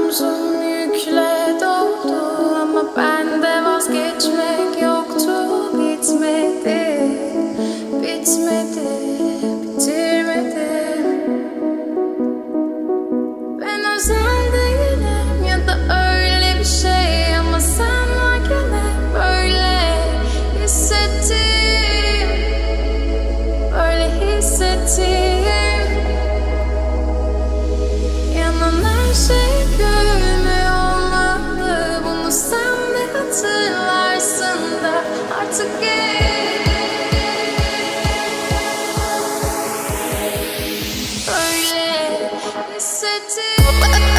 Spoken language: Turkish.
omzum yükle doldu ama bende vazgeçmek yoktu. Bitmedi, bitmedi, bitirmedim. Ben özel değilim ya da öyle bir şey ama sen varken hep böyle hissettim, böyle hissettim. Yanan her şey gülmüyor olmalı, bunu sen de hatırlarsın da artık böyle hissettim.